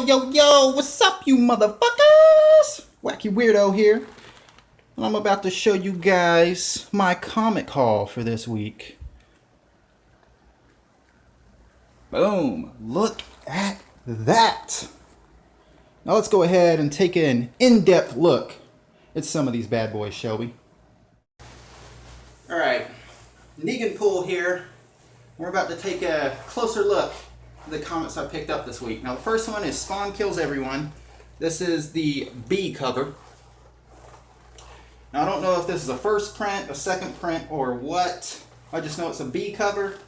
Yo, what's up, you motherfuckers? Wacky Weirdo here. And I'm about to show you guys my comic haul for this week. Boom. Look at that. Now let's go ahead and take an in-depth look at some of these bad boys, shall we? Alright, Negan Pool here. We're about to take a closer look at the comics I picked up this week. Now the first one is Spawn Kills Everyone. This is the B cover. Now I don't know if this is a first print, a second print, or what. I just know it's a B cover.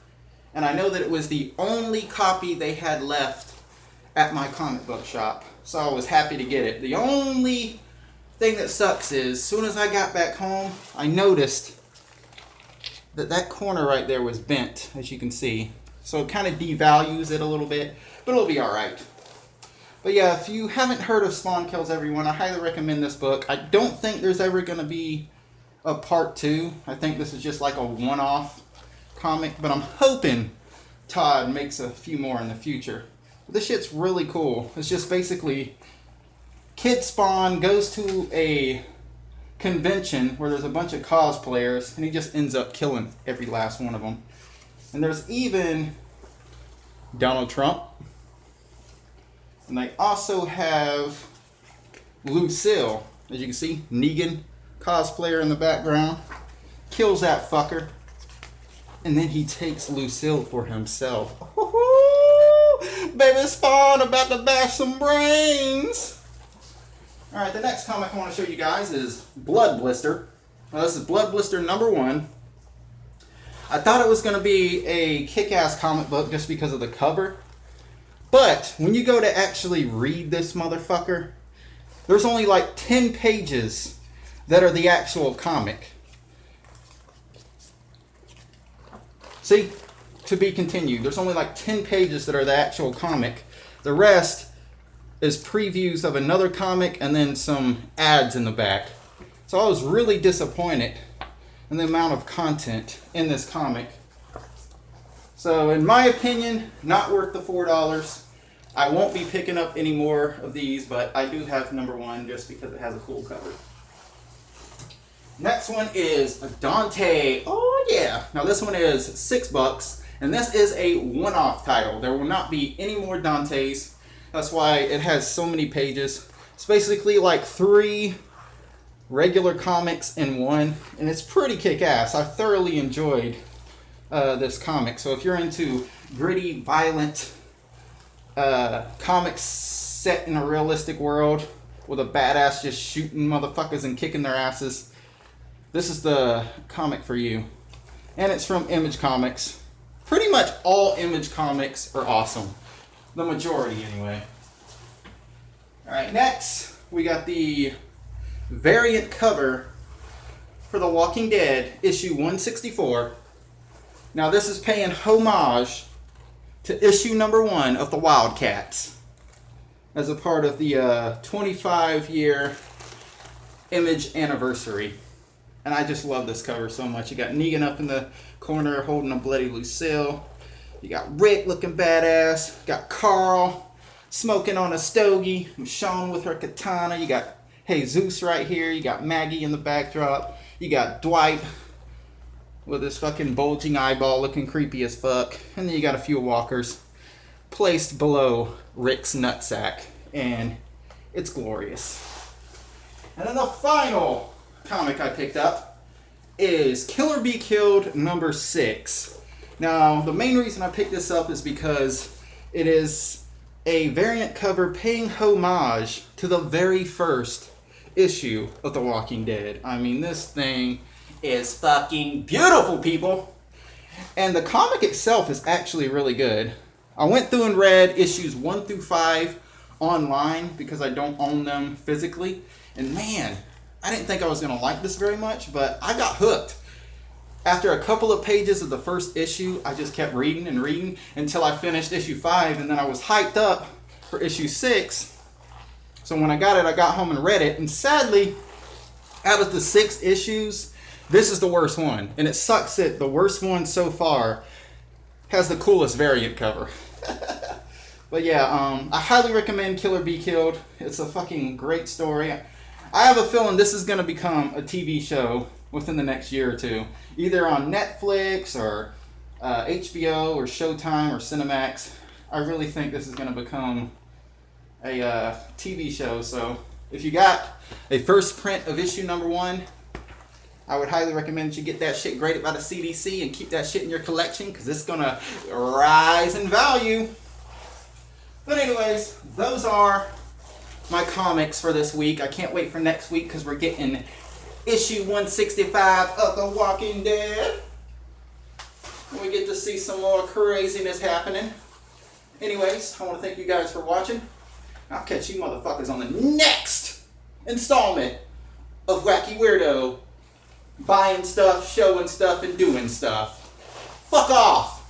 And I know that it was the only copy they had left at my comic book shop. So I was happy to get it. The only thing that sucks is, as soon as I got back home, I noticed that corner right there was bent, as you can see. So it kind of devalues it a little bit, but it'll be alright. But yeah, if you haven't heard of Spawn Kills Everyone, I highly recommend this book. I don't think there's ever going to be a part 2. I think this is just like a one-off comic, but I'm hoping Todd makes a few more in the future. But this shit's really cool. It's just basically Kid Spawn goes to a convention where there's a bunch of cosplayers, and he just ends up killing every last one of them. And there's even Donald Trump. And they also have Lucille. As you can see, Negan, cosplayer in the background, kills that fucker. And then he takes Lucille for himself. Baby Spawn about to bash some brains. Alright, the next comic I want to show you guys is Blood Blister. Now, this is Blood Blister #1. I thought it was going to be a kick-ass comic book just because of the cover. But when you go to actually read this motherfucker, there's only like 10 pages that are the actual comic. See? To be continued. There's only like 10 pages that are the actual comic. The rest is previews of another comic and then some ads in the back. So I was really disappointed in the amount of content in this comic. So in my opinion, not worth the $4. I won't be picking up any more of these, but I do have #1 just because it has a cool cover. Next one is Dante. Oh yeah. Now this one is $6, and this is a one-off title. There will not be any more Dantes. That's why it has so many pages. It's basically like 3 regular comics in one, and it's pretty kick-ass. I thoroughly enjoyed this comic. So if you're into gritty, violent comics set in a realistic world with a badass just shooting motherfuckers and kicking their asses, this is the comic for you. And it's from Image Comics. Pretty much all Image Comics are awesome. The majority, anyway. Alright, next, we got the variant cover for The Walking Dead, issue 164. Now, this is paying homage to issue #1 of the Wildcats as a part of the 25-year Image anniversary. And I just love this cover so much. You got Negan up in the corner holding a bloody Lucille. You got Rick looking badass. You got Carl smoking on a stogie. Michonne with her katana. You got Jesus right here. You got Maggie in the backdrop. You got Dwight with his fucking bulging eyeball looking creepy as fuck. And then you got a few walkers placed below Rick's nutsack. And it's glorious. And then the final comic I picked up is Killer Be Killed #6. Now, the main reason I picked this up is because it is a variant cover paying homage to the very first issue of The Walking Dead. I mean, this thing is fucking beautiful, people. And the comic itself is actually really good. I went through and read issues 1 through 5 online because I don't own them physically. And man, I didn't think I was going to like this very much, but I got hooked. After a couple of pages of the first issue, I just kept reading and reading until I finished issue 5, and then I was hyped up for issue 6. So when I got it, I got home and read it, and sadly, out of the 6 issues, this is the worst one. And it sucks that the worst one so far has the coolest variant cover. But yeah, I highly recommend Kill or Be Killed. It's a fucking great story. I have a feeling this is going to become a TV show within the next year or two. Either on Netflix or HBO or Showtime or Cinemax. I really think this is going to become a TV show. So if you got a first print of issue number 1, I would highly recommend that you get that shit graded by the CDC and keep that shit in your collection because it's going to rise in value. But anyways, those are my comics for this week. I can't wait for next week because we're getting issue 165 of The Walking Dead. And we get to see some more craziness happening. Anyways, I want to thank you guys for watching. I'll catch you motherfuckers on the next installment of Wacky Weirdo. Buying stuff, showing stuff, and doing stuff. Fuck off!